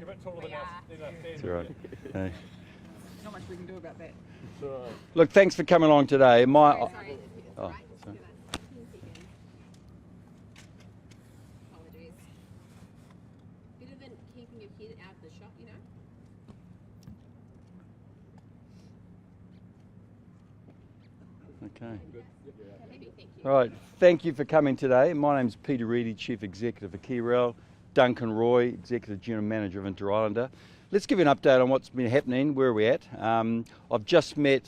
bit taller than us. That's all right. Hey. Not much we can do about that. Look, thanks for coming along today. Sorry. Oh, Right. sorry. Apologies. Better than keeping your head out of the shot, you know? Okay. Maybe, thank you. All right. Thank you for coming today. My name's Peter Reedy, Chief Executive of KeyRail. Duncan Roy, Executive General Manager of Interislander. Let's give you an update on what's been happening, where we're at. I've just met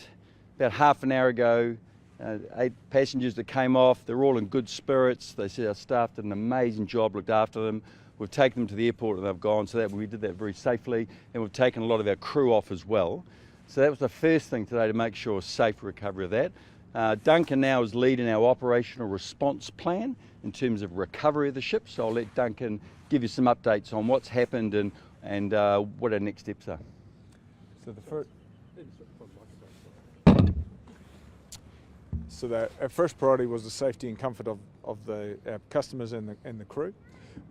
about half an hour ago 8 passengers that came off. They're all in good spirits. They said our staff did an amazing job, looked after them. We've taken them to the airport and they've gone, so that we did that very safely, and we've taken a lot of our crew off as well. So that was the first thing today, to make sure safe recovery of that. Duncan now is leading our operational response plan in terms of recovery of the ship, so I'll let Duncan give you some updates on what's happened and what our next steps are. So our first priority was the safety and comfort of our customers and the crew.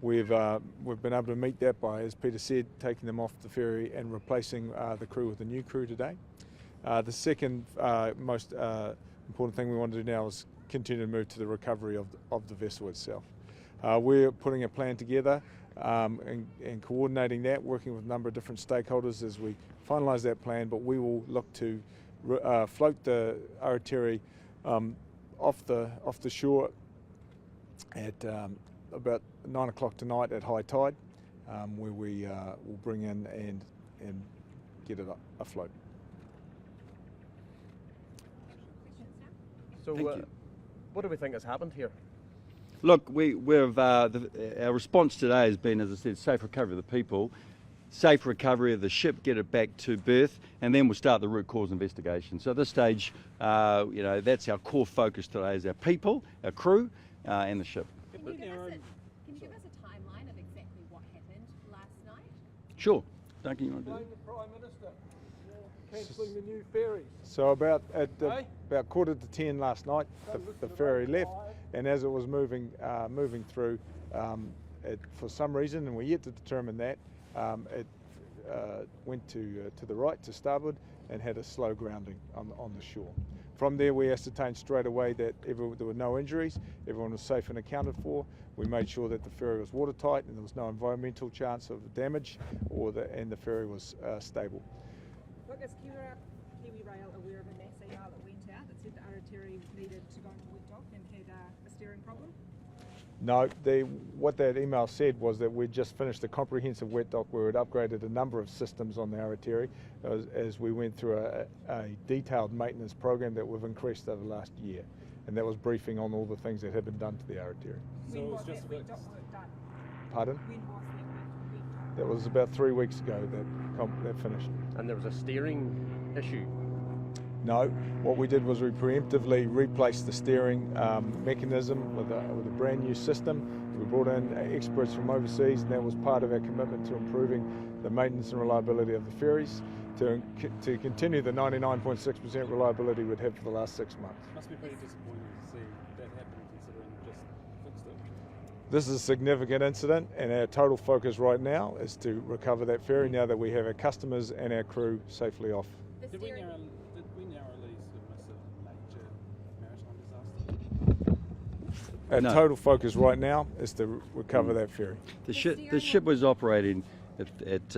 We've been able to meet that by, as Peter said, taking them off the ferry and replacing the crew with a new crew today. The second most important thing we want to do now is continue to move to the recovery of the vessel itself. We're putting a plan together and coordinating that, working with a number of different stakeholders as we finalise that plan, but we will look to float the Aratere off the shore at about 9 o'clock tonight at high tide, where we will bring in and get it afloat. So what do we think has happened here? Look, our response today has been, as I said, safe recovery of the people, safe recovery of the ship, get it back to berth, and then we'll start the root cause investigation. So at this stage, that's our core focus today, is our people, our crew, and the ship. Can you give us a timeline of exactly what happened last night? Sure. Duncan, you want to do Blame the Prime Minister for cancelling the new ferries. So about 9:45 last night, the ferry left, and as it was moving through, for some reason, and we're yet to determine that, it went to the right, to starboard, and had a slow grounding on the shore. From there, we ascertained straight away that there were no injuries, everyone was safe and accounted for. We made sure that the ferry was watertight and there was no environmental chance of damage, and the ferry was stable. Look, is KeyRail aware of a mass email that went out that said the Aratere needed to go into wet dock and had a steering problem? No, what that email said was that we'd just finished a comprehensive wet dock where we'd upgraded a number of systems on the Aratere as we went through a detailed maintenance program that we've increased over the last year. And that was briefing on all the things that had been done to the Aratere. When was that wet dock work done? Pardon? When was that wet dock? That was about 3 weeks ago that finished. And there was a steering issue. No, what we did was we preemptively replaced the steering mechanism with a brand new system. We brought in experts from overseas, and that was part of our commitment to improving the maintenance and reliability of the ferries, to continue the 99.6% reliability we'd had for the last 6 months. Must be pretty disappointing to see that happen, considering you just fixed it. This is a significant incident, and our total focus right now is to recover that ferry now that we have our customers and our crew safely off. Did we narrowly miss a major maritime disaster? Our No. total focus right now is to recover that ferry. The ship was operating at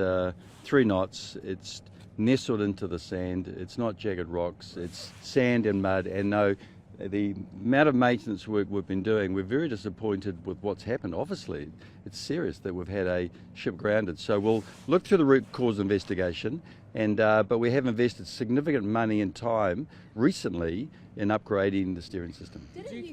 3 knots. It's nestled into the sand. It's not jagged rocks. It's sand and mud. And no, the amount of maintenance work we've been doing, we're very disappointed with what's happened. Obviously, it's serious that we've had a ship grounded. So we'll look through the root cause investigation. But we have invested significant money and time recently in upgrading the steering system. Didn't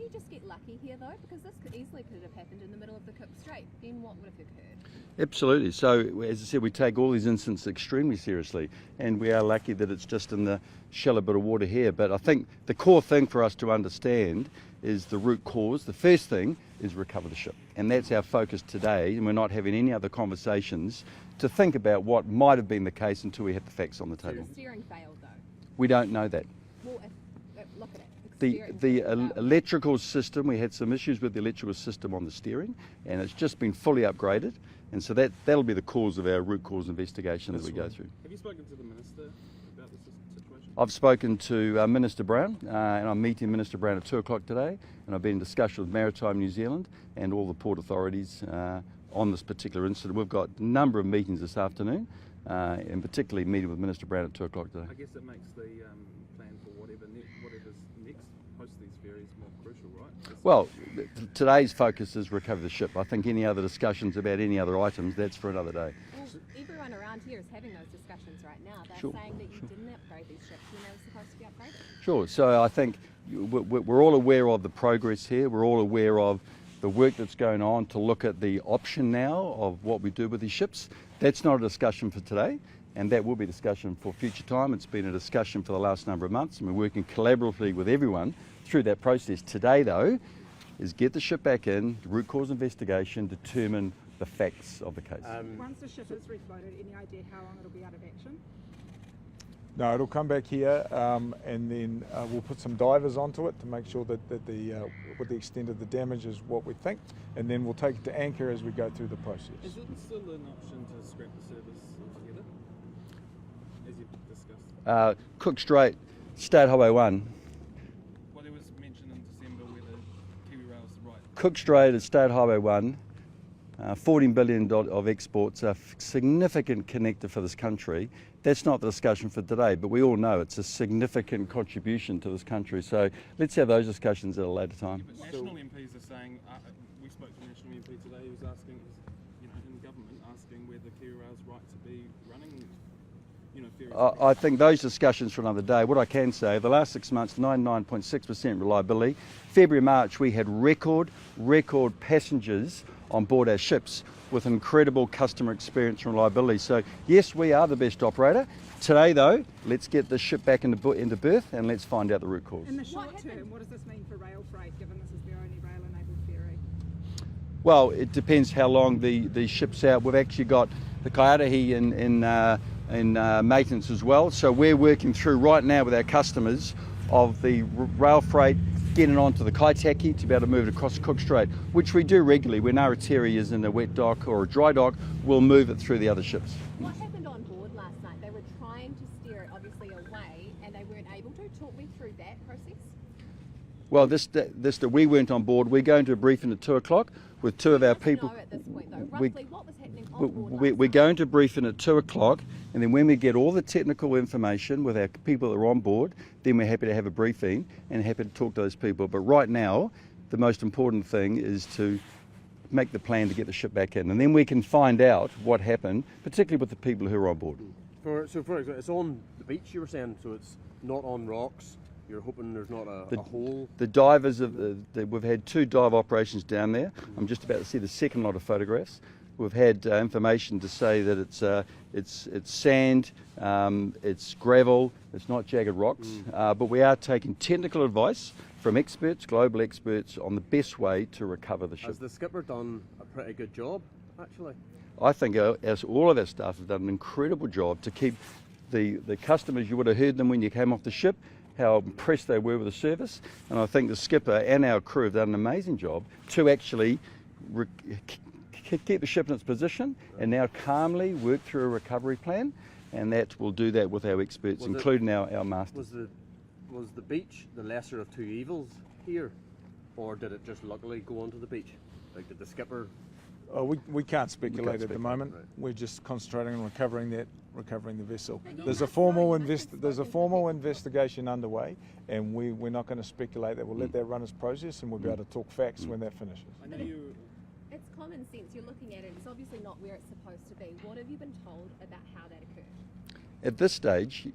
you just get lucky here though? Because this could have happened in the middle of the Cook Strait. Then what would have occurred? Absolutely. So, as I said, we take all these incidents extremely seriously, and we are lucky that it's just in the shallow bit of water here. But I think the core thing for us to understand is the root cause. The first thing is recover the ship, and that's our focus today, and we're not having any other conversations to think about what might have been the case until we had the facts on the table. The steering failed though. We don't know that. Well, look at it. The electrical system, we had some issues with the electrical system on the steering, and it's just been fully upgraded. And so that'll be the cause of our root cause investigation that we go through. Have you spoken to the Minister about this situation? I've spoken to Minister Brown, and I'm meeting Minister Brown at 2 o'clock today, and I've been in discussion with Maritime New Zealand and all the port authorities on this particular incident. We've got a number of meetings this afternoon, and particularly meeting with Minister Brown at 2 o'clock today. I guess it makes the plan for whatever's next post these ferries more crucial, right? Well, today's focus is recover the ship. I think any other discussions about any other items, that's for another day. Well, everyone around here is having those discussions right now. They're Sure, saying that you didn't upgrade these ships when they were supposed to be upgraded. Sure, so I think we're all aware of the progress here. We're all aware of the work that's going on to look at the option now of what we do with these ships. That's not a discussion for today, and that will be a discussion for future time. It's been a discussion for the last number of months, and we're working collaboratively with everyone through that process. Today, though, is get the ship back in, root cause investigation, determine the facts of the case. Once the ship is refloated, any idea how long it'll be out of action? No, it'll come back here, and then we'll put some divers onto it to make sure that what the extent of the damage is what we think, and then we'll take it to anchor as we go through the process. Is it still an option to scrap the service altogether, as you discussed? Cook Strait, State Highway 1. Well, there was mention in December whether Kiwi Rail's the right. Cook Strait is State Highway 1. $14 billion of exports, a significant connector for this country. That's not the discussion for today, but we all know it's a significant contribution to this country. So let's have those discussions at a later time. But national MPs are saying, we spoke to a national MP today who was asking, in government, asking whether Kiwi Rail's right to be running, ferries. I think those discussions for another day. What I can say, the last 6 months, 99.6% reliability. February, March, we had record passengers on board our ships with incredible customer experience and reliability. So yes, we are the best operator. Today though, let's get the ship back into berth and let's find out the root cause. In the short term, what does this mean for rail freight, given this is the only rail-enabled ferry? Well, it depends how long the ship's out. We've actually got the Aratere in maintenance as well. So we're working through right now with our customers of the rail freight getting onto the Kaitaki to be able to move it across Cook Strait, which we do regularly. When Aratere is in a wet dock or a dry dock, we'll move it through the other ships. What happened on board last night? They were trying to steer it obviously away and they weren't able to. Talk me through that process. Well, we weren't on board. We're going to a briefing at 2 o'clock with two of our people. Know at this point, though, roughly what was happening on board We're going to briefing at 2 o'clock, and then when we get all the technical information with our people that are on board, then we're happy to have a briefing and happy to talk to those people. But right now, the most important thing is to make the plan to get the ship back in, and then we can find out what happened, particularly with the people who are on board. For example, it's on the beach, you were saying, so it's not on rocks. You're hoping there's not a hole? The divers, we've had 2 dive operations down there. I'm just about to see the second lot of photographs. We've had information to say that it's sand, it's gravel, it's not jagged rocks, but we are taking technical advice from experts, global experts, on the best way to recover the ship. Has the skipper done a pretty good job, actually? I think as all of our staff have done an incredible job to keep the customers, you would have heard them when you came off the ship, how impressed they were with the service, and I think the skipper and our crew have done an amazing job to actually keep the ship in its position and now calmly work through a recovery plan, and that will do that with our experts, including our masters. Was the beach the lesser of 2 evils here, or did it just luckily go onto the beach? Like, did the skipper? We can't speculate at the moment. Right. We're just concentrating on recovering the vessel. There's a formal investigation underway, and we're not going to speculate that. We'll let that run its process, and we'll be able to talk facts when that finishes. I know you. It's common sense. You're looking at it. It's obviously not where it's supposed to be. What have you been told about how that occurred? At this stage,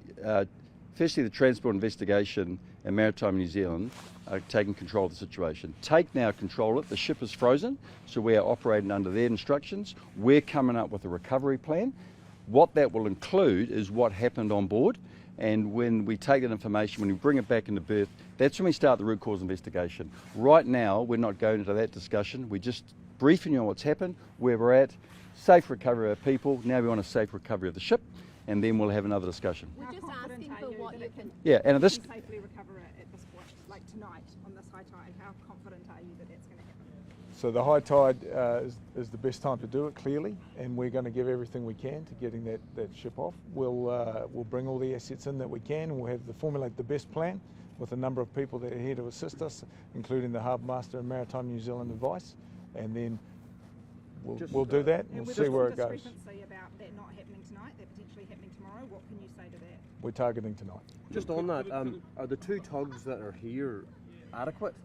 firstly, the Transport Investigation and Maritime New Zealand are taking control of the situation. Take now control of it. The ship is frozen, so we are operating under their instructions. We're coming up with a recovery plan. What that will include is what happened on board, and when we take that information, when we bring it back into berth, that's when we start the root cause investigation. Right now, we're not going into that discussion. We're just briefing you on what's happened, where we're at, safe recovery of our people. Now we want a safe recovery of the ship, and then we'll have another discussion. We're How just confident asking are for you what that you it can. Yeah, and at this, can safely recover it at this point, like tonight on this high tide? How confident are you that that's going to happen? So the high tide is the best time to do it, clearly, and we're going to give everything we can to getting that ship off. We'll bring all the assets in that we can, and we'll have to formulate the best plan with a number of people that are here to assist us, including the Harbour Master and Maritime New Zealand Advice, and then we'll do that and we'll see where it goes. Discrepancy about that not happening tonight, that potentially happening tomorrow. What can you say to that? We're targeting tonight. Just on that, are the 2 tugs that are here adequate?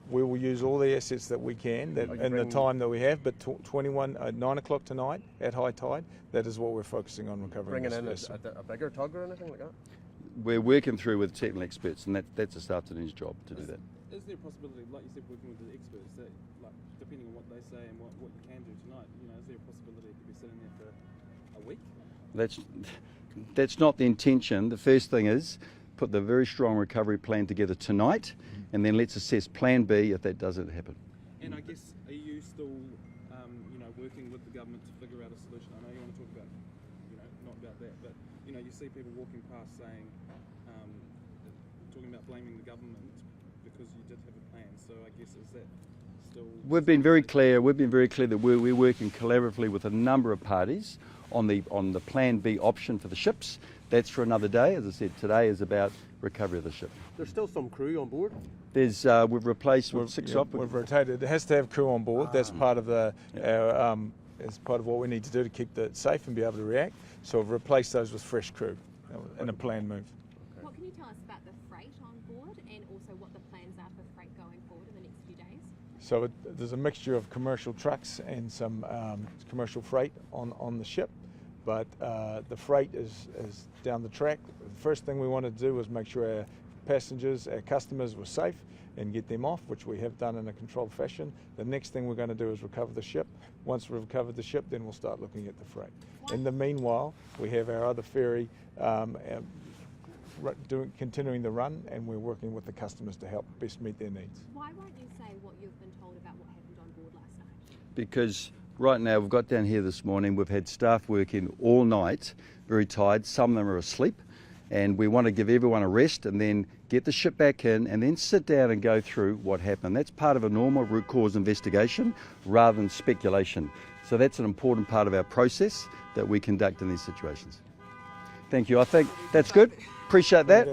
We will use all the assets that we can in the time that we have, but 9 o'clock tonight at high tide, that is what we're focusing on recovering. Bringing in a bigger tug or anything like that? We're working through with technical experts, and that's this afternoon's job to do that. Is there a possibility, like you said, working with the experts, that, like, depending on what they say and what you can do tonight, is there a possibility it could be sitting there for a week? That's not the intention. The first thing is put the very strong recovery plan together tonight, and then let's assess plan B if that doesn't happen. And I guess, are you still, working with the government to figure out a solution? I know you want to talk about, not about that, but, you see people walking past saying, talking about blaming the government because you did have a plan. So I guess, is that still... We've been very clear that we're working collaboratively with a number of parties on the plan B option for the ships. That's for another day. As I said, today is about recovery of the ship. There's still some crew on board? We've replaced with 6 op. We've rotated. It has to have crew on board. That's part of as part of what we need to do to keep it safe and be able to react. So we've replaced those with fresh crew in a planned move. What can you tell us about the freight on board and also what the plans are for freight going forward in the next few days? So there's a mixture of commercial trucks and some commercial freight on the ship, but the freight is down the track. The first thing we want to do is make sure our passengers, our customers were safe and get them off, which we have done in a controlled fashion. The next thing we're going to do is recover the ship. Once we've recovered the ship, then we'll start looking at the freight. In the meanwhile, we have our other ferry continuing the run, and we're working with the customers to help best meet their needs. Why won't you say what you've been told about what happened on board last night? Because right now we've got down here this morning, we've had staff working all night, very tired, some of them are asleep, and we want to give everyone a rest and then get the ship back in and then sit down and go through what happened. That's part of a normal root cause investigation rather than speculation. So that's an important part of our process that we conduct in these situations. Thank you. I think that's good. Appreciate that.